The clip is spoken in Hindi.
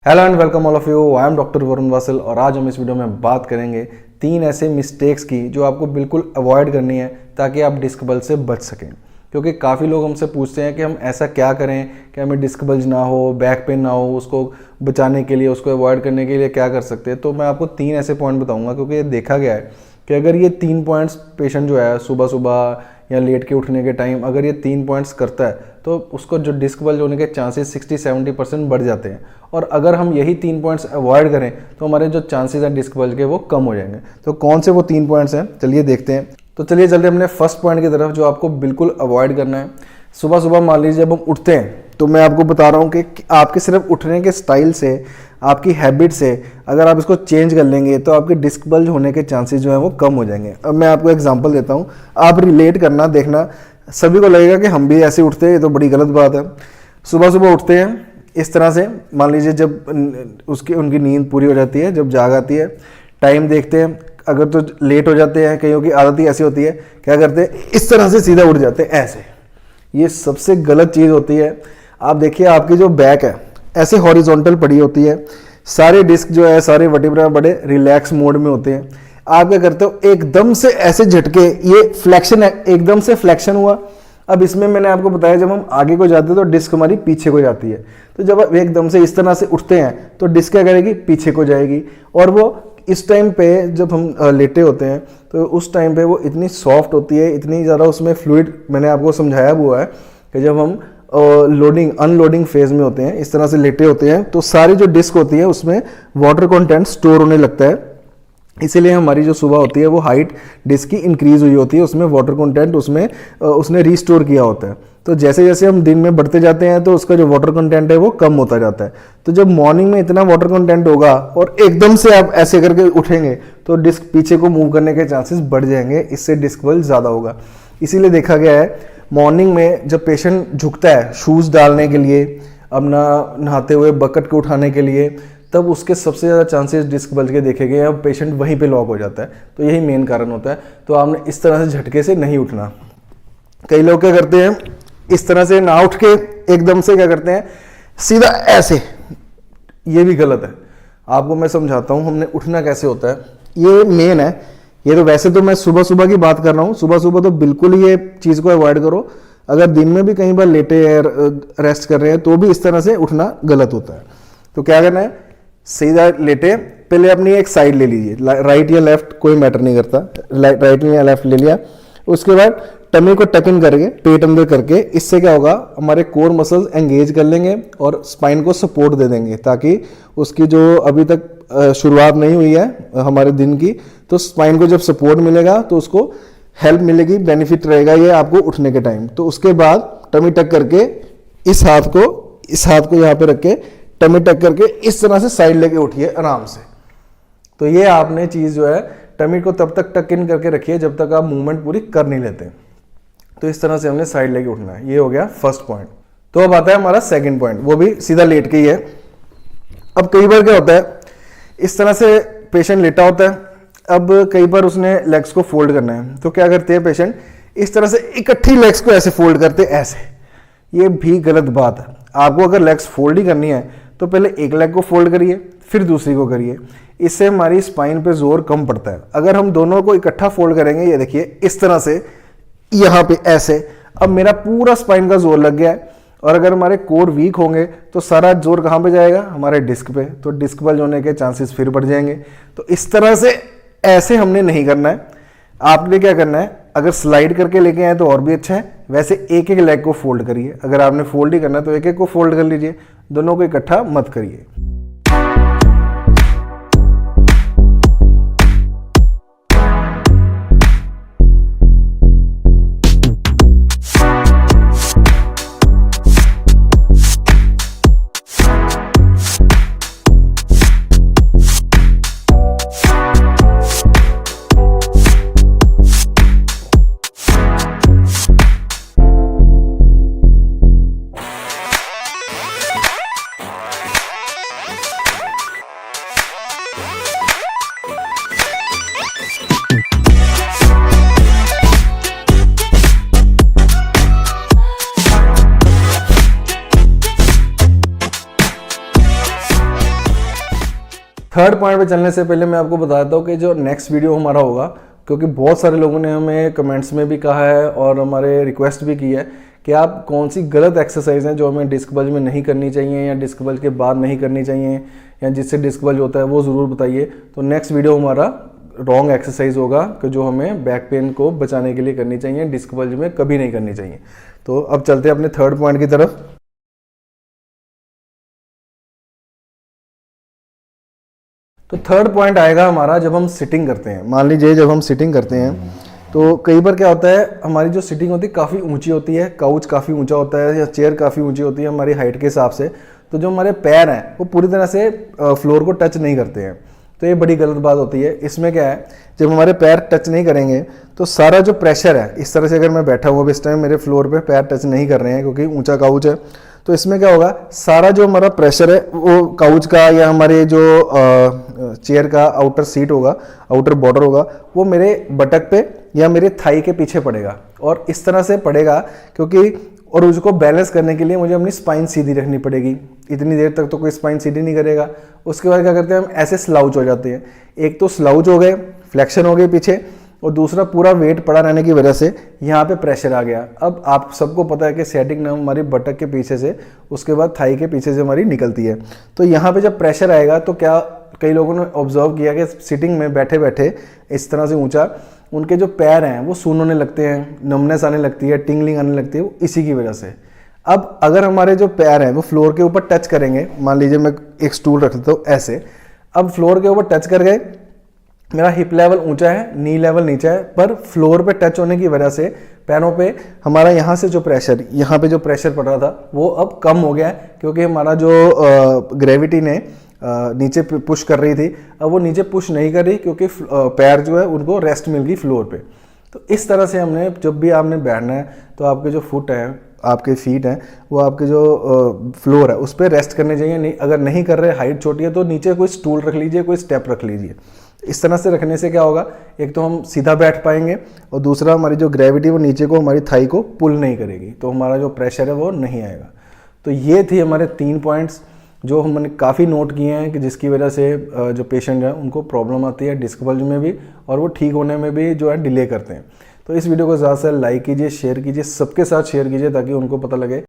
Hello and welcome all of you. I am doctor Varun vassal और आज हम इस वीडियो में बात करेंगे 3 ऐसे मिस्टेक्स की जो आपको बिल्कुल अवॉइड करनी है ताकि आप डिस्क बल्ज से बच सकें। क्योंकि काफ़ी लोग हमसे पूछते हैं कि हम ऐसा क्या करें कि हमें डिस्क बल्ज ना हो, बैक पेन ना हो, उसको बचाने के लिए, उसको अवॉइड करने के लिए क्या कर सकते हैं। तो मैं आपको 3 ऐसे पॉइंट बताऊँगा क्योंकि ये देखा गया है कि अगर ये 3 पॉइंट्स पेशेंट जो है सुबह सुबह या लेट के उठने के टाइम अगर ये 3 पॉइंट्स करता है तो उसको जो डिस्क बल्ज होने के चांसेस 60-70% बढ़ जाते हैं। और अगर हम यही 3 पॉइंट्स अवॉइड करें तो हमारे जो चांसेस हैं डिस्क बल्ज के वो कम हो जाएंगे। तो कौन से वो 3 पॉइंट्स हैं चलिए देखते हैं। तो चलिए चलते हमने फर्स्ट पॉइंट की तरफ जो आपको बिल्कुल अवॉइड करना है। सुबह सुबह मान लीजिए जब हम उठते हैं तो मैं आपको बता रहा हूँ कि आपके सिर्फ उठने के स्टाइल से, आपकी हैबिट से अगर आप इसको चेंज कर लेंगे तो आपके डिस्क बल्ज होने के चांसेस जो है वो कम हो जाएंगे। अब मैं आपको एग्जांपल देता हूँ, आप रिलेट करना, देखना। सभी को लगेगा कि हम भी ऐसे उठते हैं, ये तो बड़ी गलत बात है। सुबह सुबह उठते हैं इस तरह से, मान लीजिए जब उनकी नींद पूरी हो जाती है, जब जाग आती है, टाइम देखते हैं, अगर तो लेट हो जाते हैं, कईयों की आदत ही ऐसी होती है, क्या करते हैं इस तरह से सीधा उठ जाते हैं ऐसे। ये सबसे गलत चीज़ होती है। आप देखिए आपकी जो बैक है ऐसे हॉरिजॉन्टल पड़ी होती है, सारे डिस्क जो है, सारे वर्टिब्रा बड़े रिलैक्स मोड में होते हैं। आप क्या करते हो, एकदम से ऐसे झटके, ये फ्लेक्शन है, एकदम से फ्लेक्शन हुआ। अब इसमें मैंने आपको बताया जब हम आगे को जाते हैं तो डिस्क हमारी पीछे को जाती है। तो जब आप एकदम से इस तरह से उठते हैं तो डिस्क क्या करेगी, पीछे को जाएगी। और वो इस टाइम पे जब हम लेटे होते हैं तो उस टाइम पे वो इतनी सॉफ्ट होती है, इतनी ज़्यादा उसमें फ्लूइड, मैंने आपको समझाया हुआ है कि जब हम लोडिंग अनलोडिंग फेज में होते हैं, इस तरह से लेटे होते हैं, तो सारी जो डिस्क होती है उसमें वाटर कंटेंट स्टोर होने लगता है। इसीलिए हमारी जो सुबह होती है वो हाइट डिस्क की इंक्रीज हुई होती है, उसमें वाटर कंटेंट उसने रीस्टोर किया होता है। तो जैसे जैसे हम दिन में बढ़ते जाते हैं तो उसका जो वाटर कंटेंट है वो कम होता जाता है। तो जब मॉर्निंग में इतना वाटर कंटेंट होगा और एकदम से आप ऐसे करके उठेंगे तो डिस्क पीछे को मूव करने के चांसेस बढ़ जाएंगे, इससे डिस्क बल्ज ज़्यादा होगा। इसीलिए देखा गया है मॉर्निंग में जब पेशेंट झुकता है शूज़ डालने के लिए, अपना नहाते हुए बकेट को उठाने के लिए, तब उसके सबसे ज़्यादा चांसेस डिस्क बल्ज के देखे गए। अब पेशेंट वहीं पे लॉक हो जाता है, तो यही मेन कारण होता है। तो आपने इस तरह से झटके से नहीं उठना। कई लोग क्या करते हैं, इस तरह से ना उठ के एकदम से क्या करते हैं सीधा ऐसे, ये भी गलत है। आपको मैं समझाता हूँ हमने उठना कैसे होता है, ये मेन है। ये तो वैसे तो मैं सुबह सुबह की बात कर रहा हूँ, सुबह सुबह तो बिल्कुल ही ये चीज़ को अवॉइड करो। अगर दिन में भी कई बार लेटे रेस्ट कर रहे हैं तो भी इस तरह से उठना गलत होता है। तो क्या करना है, सीधा लेटे, पहले अपनी एक साइड ले लीजिए, राइट या लेफ्ट कोई मैटर नहीं करता, राइट या लेफ्ट ले लिया। उसके बाद टमी को टक इन करके, पेट अंदर करके, इससे क्या होगा, हमारे कोर मसल्स एंगेज कर लेंगे और स्पाइन को सपोर्ट दे देंगे ताकि उसकी जो अभी तक शुरुआत नहीं हुई है हमारे दिन की, तो स्पाइन को जब सपोर्ट मिलेगा तो उसको हेल्प मिलेगी, बेनिफिट रहेगा ये आपको उठने के टाइम। तो उसके बाद टमी टक करके इस हाथ को यहाँ पे रख के टमी टक करके इस तरह से साइड लेके उठिए आराम से। तो ये आपने चीज़ जो है टमी को तब तक टक इन करके रखिए जब तक आप मूवमेंट पूरी कर नहीं लेते। तो इस तरह से हमने साइड लेके उठना है। ये हो गया फर्स्ट पॉइंट। तो अब आता है हमारा सेकंड पॉइंट, वो भी सीधा लेट के ही है। अब कई बार क्या होता है, इस तरह से पेशेंट लेटा होता है, अब कई बार उसने लेग्स को फोल्ड करना है, तो क्या करते हैं पेशेंट इस तरह से इकट्ठी लेग्स को ऐसे फोल्ड करते हैं ऐसे। ये भी गलत बात है। आपको अगर लेग्स फोल्ड ही करनी है तो पहले एक लेग को फोल्ड करिए, फिर दूसरी को करिए। इससे हमारी स्पाइन पे जोर कम पड़ता है। अगर हम दोनों को इकट्ठा फोल्ड करेंगे, ये देखिए इस तरह से यहाँ पे ऐसे, अब मेरा पूरा स्पाइन का जोर लग गया है। और अगर हमारे कोर वीक होंगे तो सारा जोर कहाँ पे जाएगा, हमारे डिस्क पे, तो डिस्क बल्ज होने के चांसेस फिर बढ़ जाएंगे। तो इस तरह से ऐसे हमने नहीं करना है। आपने क्या करना है, अगर स्लाइड करके लेके आए तो और भी अच्छा है, वैसे एक एक लेग को फोल्ड करिए। अगर आपने फोल्ड ही करना है तो एक एक को फोल्ड कर लीजिए, दोनों को इकट्ठा मत करिए। थर्ड पॉइंट पे चलने से पहले मैं आपको बता देता हूँ कि जो नेक्स्ट वीडियो हमारा होगा, क्योंकि बहुत सारे लोगों ने हमें कमेंट्स में भी कहा है और हमारे रिक्वेस्ट भी की है कि आप कौन सी गलत एक्सरसाइज हैं जो हमें डिस्क बल्ज में नहीं करनी चाहिए या डिस्क बल्ज के बाद नहीं करनी चाहिए या जिससे डिस्क बल्ज होता है, वो ज़रूर बताइए। तो नेक्स्ट वीडियो हमारा रॉन्ग एक्सरसाइज होगा कि जो हमें बैक पेन को बचाने के लिए करनी चाहिए, डिस्क बल्ज में कभी नहीं करनी चाहिए। तो अब चलते हैं अपने थर्ड पॉइंट की तरफ। तो थर्ड पॉइंट आएगा हमारा जब हम सिटिंग करते हैं। मान लीजिए जब हम सिटिंग करते हैं तो कई बार क्या होता है, हमारी जो सिटिंग होती है काफ़ी ऊंची होती है, काउच काफ़ी ऊंचा होता है या चेयर काफ़ी ऊंची होती है हमारी हाइट के हिसाब से, तो जो हमारे पैर हैं वो पूरी तरह से फ्लोर को टच नहीं करते हैं। तो ये बड़ी गलत बात होती है। इसमें क्या है, जब हमारे पैर टच नहीं करेंगे तो सारा जो प्रेशर है, इस तरह से अगर मैं बैठा हुआ इस टाइम मेरे फ्लोर पे पैर टच नहीं कर रहे हैं क्योंकि ऊंचा काउच है, तो इसमें क्या होगा, सारा जो हमारा प्रेशर है वो काउच का या हमारे जो चेयर का आउटर सीट होगा, आउटर बॉर्डर होगा, वो मेरे बटक पे या मेरे थाई के पीछे पड़ेगा। और इस तरह से पड़ेगा क्योंकि, और उसको बैलेंस करने के लिए मुझे अपनी स्पाइन सीधी रखनी पड़ेगी। इतनी देर तक तो कोई स्पाइन सीधी नहीं करेगा। उसके बाद क्या करते हैं, हम ऐसे स्लाउच हो जाते हैं। एक तो स्लाउच हो गए, फ्लेक्शन हो गई पीछे, और दूसरा पूरा वेट पड़ा रहने की वजह से यहाँ पे प्रेशर आ गया। अब आप सबको पता है कि सेटिंग नर्व हमारी बटक के पीछे से, उसके बाद थाई के पीछे से हमारी निकलती है। तो यहाँ पे जब प्रेशर आएगा तो क्या, कई लोगों ने ऑब्जर्व किया कि सिटिंग में बैठे बैठे इस तरह से ऊंचा, उनके जो पैर हैं वो सून होने लगते हैं, नमनेस आने लगती है, टिंगलिंग आने लगती है, वो इसी की वजह से। अब अगर हमारे जो पैर हैं वो फ्लोर के ऊपर टच करेंगे, मान लीजिए मैं एक स्टूल रख लेता हूँ ऐसे, अब फ्लोर के ऊपर टच कर गए, मेरा हिप लेवल ऊंचा है, नी लेवल नीचा है, पर फ्लोर पे टच होने की वजह से पैरों पे हमारा यहाँ से जो प्रेशर, यहाँ पे जो प्रेशर पड़ रहा था वो अब कम हो गया है, क्योंकि हमारा जो ग्रेविटी ने नीचे पुश कर रही थी, अब वो नीचे पुश नहीं कर रही क्योंकि पैर जो है उनको रेस्ट मिल गई फ्लोर पे। तो इस तरह से हमने, जब भी आपने बैठना है तो आपके जो फुट हैं, आपके फीट हैं, वो आपके जो फ्लोर है उस पर रेस्ट करने चाहिए। नहीं, अगर नहीं कर रहे, हाइट छोटी है, तो नीचे कोई स्टूल रख लीजिए, कोई स्टेप रख लीजिए। इस तरह से रखने से क्या होगा, एक तो हम सीधा बैठ पाएंगे और दूसरा हमारी जो ग्रेविटी वो नीचे को, हमारी थाई को पुल नहीं करेगी, तो हमारा जो प्रेशर है वो नहीं आएगा। तो ये थी हमारे 3 पॉइंट्स जो हमने काफ़ी नोट किए हैं कि जिसकी वजह से जो पेशेंट हैं उनको प्रॉब्लम आती है डिस्क बल्ज में भी, और वो ठीक होने में भी जो है डिले करते हैं। तो इस वीडियो को ज़्यादा से लाइक कीजिए, शेयर कीजिए, सबके साथ शेयर कीजिए ताकि उनको पता लगे।